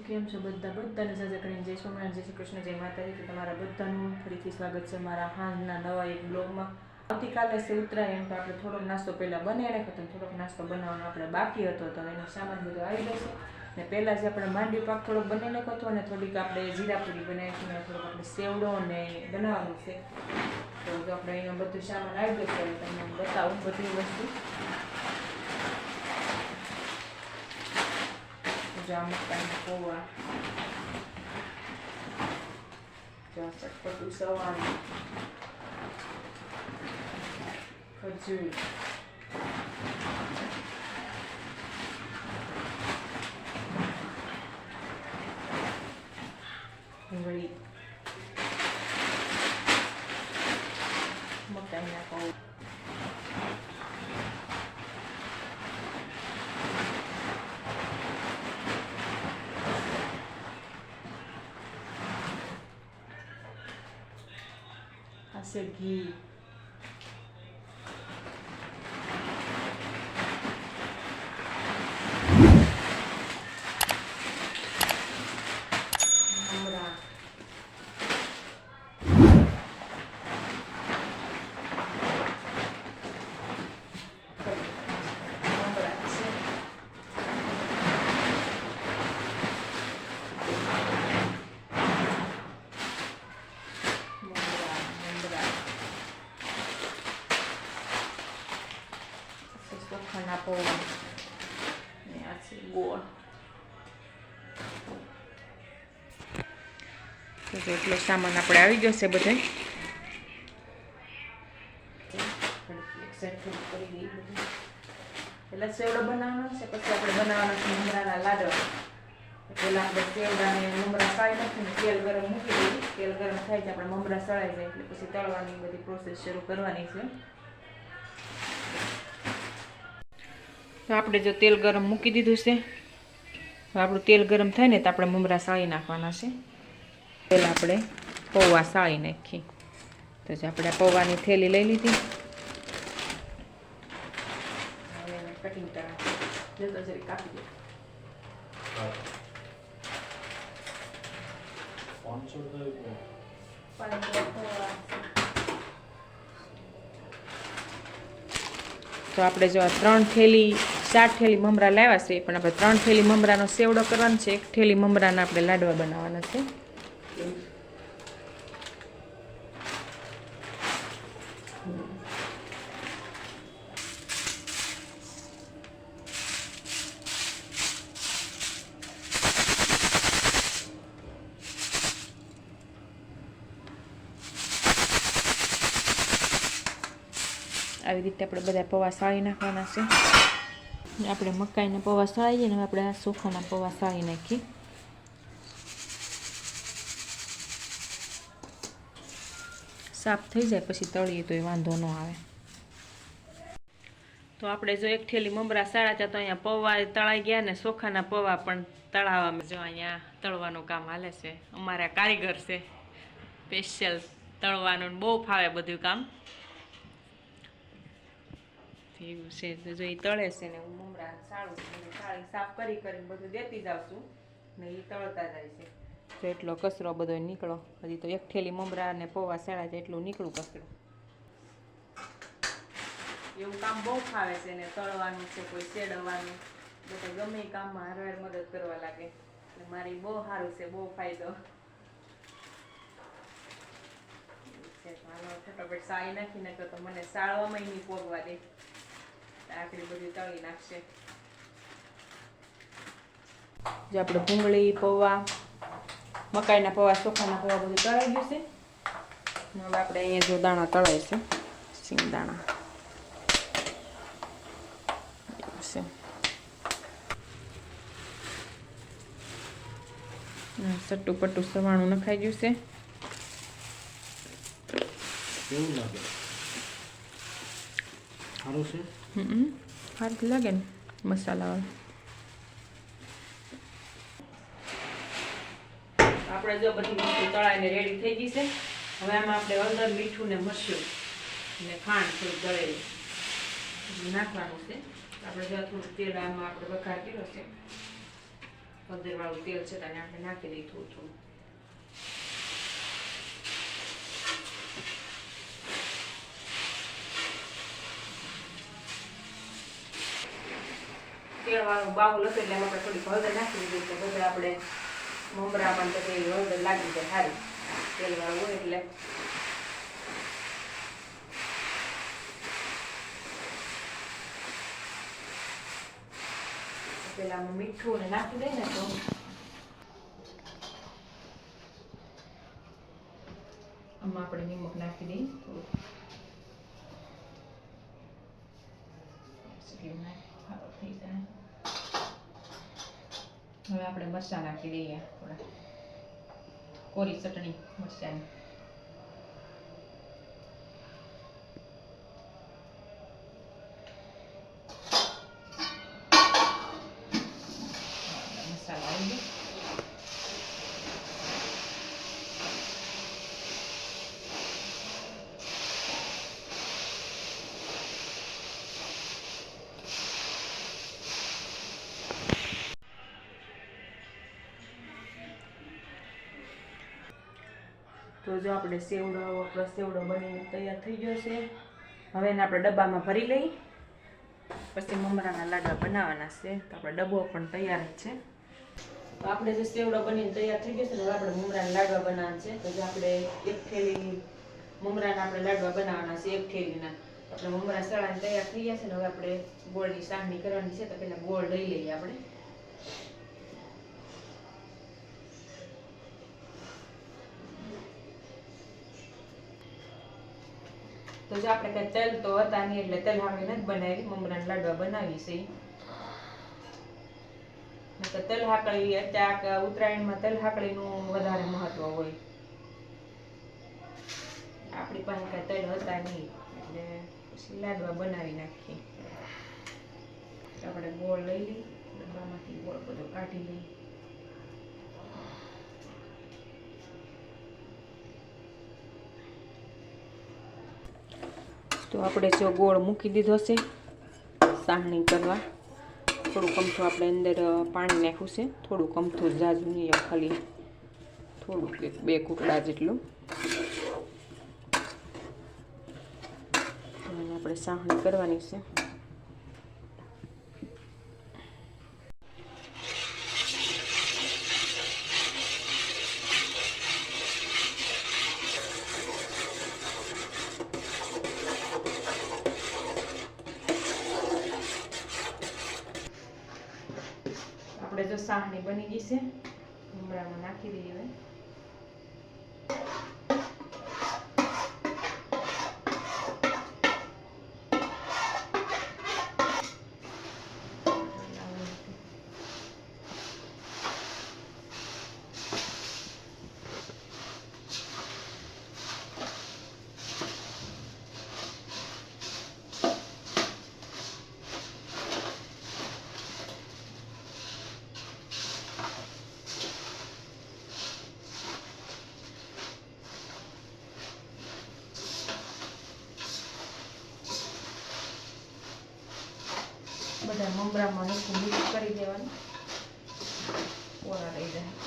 કેમ છો બધાને સજા કરીને જય સ્વામિનારાયણ, જય શ્રી કૃષ્ણ, જય માતાજી. તો તમારા બધાનું ફરીથી સ્વાગત છે મારા હાંજના નવા એક બ્લોગમાં. આવતીકાલે છે ઉત્તરાયણ, તો આપણે થોડોક નાસ્તો પહેલાં બનાવી રાખ્યો હતો, થોડોક નાસ્તો બનાવવાનો આપણે બાકી હતો, તો એનો સામાન બધો આવી જશે. ને પહેલાં જે આપણે માંડવી પાક થોડોક બનાવી નાખ્યો હતો, અને થોડીક આપણે જીરાપુરી બનાવી છે, થોડોક આપણે સેવડો ને બનાવવાનું છે. તો જો આપણે એનો બધું સામાન આવી જશે, તમને બતાવું બધી વસ્તુ. જામુન પોવા, ચટપટું સવાણું, ખજૂર, ડુંગળી, મકાઈના પૌવા, આશે ઘી, મમરા, ચોખાના પૌવા ને આ છે ગોળ. તો એટલો સામાન આપણે આવી જશે બધે. પહેલાં સેવડો બનાવવાનો છે, પછી આપણે બનાવવાના છે મમરાના લાડવા. પહેલાં આપણે સેવડાને મમરા સાળી નાખીને તેલ ગરમ મૂકી દઈએ. તેલ ગરમ થાય છે, આપણે મમરા સળાઈ જાય એટલે પછી તળવાની બધી પ્રોસેસ શરૂ કરવાની છે. તો આપણે જો તેલ ગરમ મૂકી દીધું છે, તો આપણું તેલ ગરમ થાય ને તો આપણે મમરા સાળી નાખવાના છે. પહેલાં આપણે પૌવા સાળી નાખીએ. તો જે આપણે પૌવાની થેલી લઈ લીધી, કટિંગ કરવા જરી કાપી દે. તો આપણે જો 4 થેલી મમરા લાવ્યા છે, પણ આપણે 3 થેલી મમરાનો સેવડો કરવાનો છે, 1 થેલી મમરાના આપણે લાડવા બનાવવાના છે. આવી રીતે આપણે બધા પૌવા સાળી નાખવાના છે. આપણે મકાઈના પૌવા સાળીએ ને આપણે આ ચોખાના પૌવા સાળી નાખીએ. સાફ થઈ જાય પછી તળીએ તો એ વાંધો ન આવે. તો આપણે જો 1 થેલી મમરા સાળ્યા તો અહીંયા પૌવા તળાઈ ગયા ને ચોખાના પૌવા પણ તળાવવામાં. જો અહીંયા તળવાનું કામ હાલે છે, અમારા કારીગર છે સ્પેશિયલ તળવાનું, બહુ ફાવે બધું કામ એવું છે. તો જો એ તળે છે ને હું મમરા સાળું છું, સાળી સાફ કરીને બધું દેતી જાઉં છું ને એ તળતા જાય છે. જો એટલો કચરો બધો નીકળો, હજી તો 1 થેલી મમરા ને પૌવા સાળ્યા છે એટલું નીકળું કચરો. એવું કામ બહુ ફાવે છે ને, તળવાનું છે, કોઈ શેડવાનું, બધા ગમે એ કામમાં હારવાર મદદ કરવા લાગે. એટલે મારી બહુ સારું છે, બહુ ફાયદો છે. ફટાફટ સાળી નાખી નાખો તો મને સાળવામાં નહીં પોગવા દે, આખરી બધું તળી નાખશે. જો આપણે ભૂંગળી, પૌવા, મકાઈના પૌવા, ચોખાના પૌવા બધું તળાઈ ગયું છે. હવે આપણે અહીંયા જો દાણા તળાય છે, સિંગ દાણા છે. સટ્ટું પટ્ટું સવાણું નખાઈ ગયું છે. કેવું લાગે? સારું છે. સારું લાગે ને મસાલાવાળું. આપણે જો બધી વસ્તુ તળાઈને રેડી થઈ ગઈ છે. હવે આમાં આપણે હળદર, મીઠું ને મરચું ને ખાંડ થોડું દળેલું નાખવાનું છે. આપણે જો થોડું તેલ આમાં આપણે વઘાર કર્યો છે. હળદરવાળું તેલ છે તેને આપણે નાખી દઈએ થોડું થોડું. તેલવાળું બાઉલ હતું એટલે એમાં આપણે થોડીક હળદર નાખી દીધી એટલે બધા આપણે મમરામાં તો કઈ હળદર લાગી જાય સારી તેલવાળું હોય એટલે. પેલા આમાં મીઠું ને નાખી દઈએ ને તો આમાં આપણે નિમક નાખી દઈએ થોડું. સારો થઈ જાય. હવે આપણે મરચાં નાખી દઈએ થોડા કોરી ચટણી મરચાંની. મસાલા આવી ગયા. તો જો આપણે સેવડો બનીને તૈયાર થઈ ગયો છે. હવે એને આપણે ડબ્બામાં ભરી લઈ પછી મમરાના લાડવા બનાવવાના છે. તો આપણે ડબ્બો પણ તૈયાર જ છે. તો આપણે જે સેવડો બનીને તૈયાર થઈ ગયો છે ને હવે આપણે મમરાના લાડવા બનાવવાના છે. તો જો આપણે એક થેલી મમરાના આપણે લાડવા બનાવવાના છે. એક થેલીના આપણે મમરા સળાને તૈયાર થઈ ગયા છે ને હવે આપણે ગોળની સાંકળી કરવાની છે. તો પહેલાં ગોળ લઈ લઈએ આપણે. તો જો આપણે કઈ તેલ તો હતા નહીં એટલે તેલ હાકડી નથી બનાવી, મમરાના લાડવા બનાવી છે. તો તેલ હાકડી અત્યારે ઉત્તરાયણમાં તેલ હાકડીનું વધારે મહત્વ હોય. આપણી પાસે કઈ તેલ હતા નહીં એટલે પછી લાડવા બનાવી નાખીએ. આપણે ગોળ લઈ લઈએ, ડબ્બામાંથી ગોળ બધો કાઢી લઈએ. તો આપણે જો ગોળ મૂકી દીધો છે સાહણી કરવા. થોડું કમથું આપણે અંદર પાણી નાખ્યું છે, થોડું કમથું જાજુ નહીં, ખાલી થોડુંક 2 કૂકડા જેટલું. આપણે સાહણી કરવાની છે. આપણે જો સાહણી બની ગઈ છે, મમરામાં નાખી દઈએ. હવે બધા મમરામાં મીઠું મિક્સ કરી દેવાનું, કોરા રહી જાય.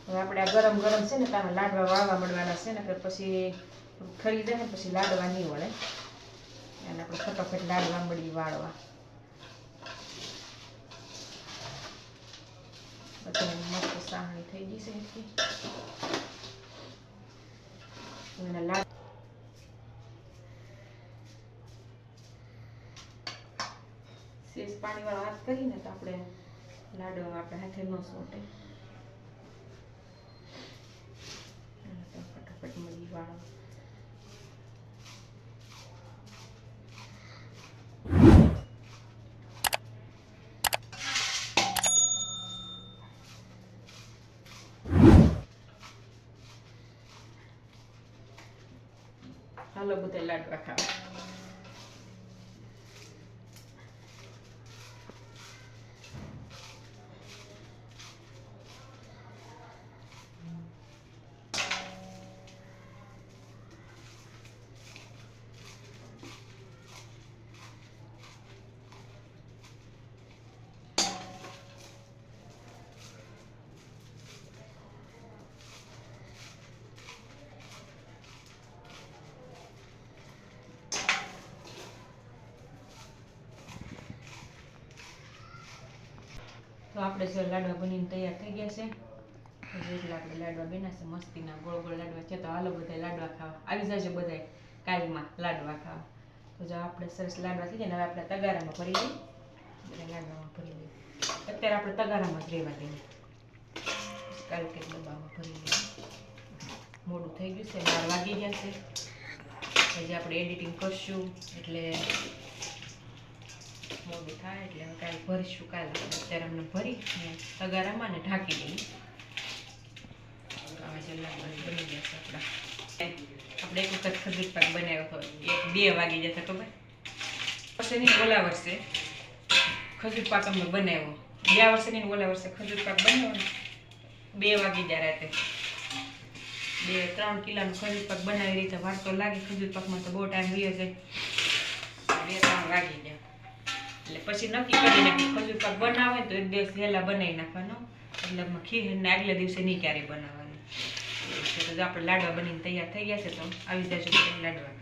હવે આપણે આ ગરમ ગરમ છે ને તારા લાડવા વાળવા મળવાના છે ને પછી ખરી જાય ને પછી લાડવા નહીં વળે. અને આપણે ફટાફટ લાડવા મળી વાળવા. બધી મસ્ત સાહણી થઈ ગઈ છે એટલી. અને સેજ પાણીવાળો હાથ કરીને તો આપણે લાડવા આપણે હાથે ન સોટે. ફટાફટ મળી વાળવા. હાલો હાલો બધા લાડવા ખાવા. તો આપણે જો લાડવા બનીને તૈયાર થઈ ગયા છે. એટલે આપણે લાડવા બન્યા છે મસ્તીના ગોળ ગોળ લાડવા છે. તો હાલો બધા લાડવા ખાવા આવી જજો બધાય કાલમાં લાડવા ખાવા. તો જો આપણે સરસ લાડવા થઈ જાય ને હવે આપણે તગારામાં ભરી લઈએ. બધા લાડવામાં ભરી લઈએ. અત્યારે આપણે તગારામાં જ રહેવા દઈએ. કાલ કે ડબ્બામાં ભરી લઈએ. મોડું થઈ ગયું છે, 12 વાગી ગયા છે. હજી આપણે એડિટિંગ કરશું એટલે મોડું થાય એટલે હવે કાલે ભરીશું. કાલે અત્યારે અમને ભરી તગારામાં ને ઢાંકી દઈએ. આવા જે લાડવા બની ગયા છે આપણા. આપણે એક વખત ખજૂર પાક બનાવ્યો હતો, 1-2 વાગી જતા ખબર વર્ષે નહીં ઓલા વર્ષે ખજૂર પાક અમે બનાવ્યો. ગયા વર્ષે નહીં ઓલા વર્ષે ખજૂર પાક બનાવ્યો ને 2 વાગી ગયા રાતે. 2-3 કિલોનો ખજૂર પાક બનાવી રીતે વાર તો લાગે. ખજૂર પાકમાં તો બહુ ટાઈમ રહ્યો છે. 2-3 વાગી ગયા એટલે પછી નક્કી કરી નાખી ખજૂર પાક બનાવે તો એક દિવસ વહેલા બનાવી નાખવાનો. એટલે ખીરને આગલા દિવસે નહીં ક્યારેય બનાવવાની. તો આપણે લાડવા બનીને તૈયાર થઈ ગયા છે. તો આવી જજો લાડવા.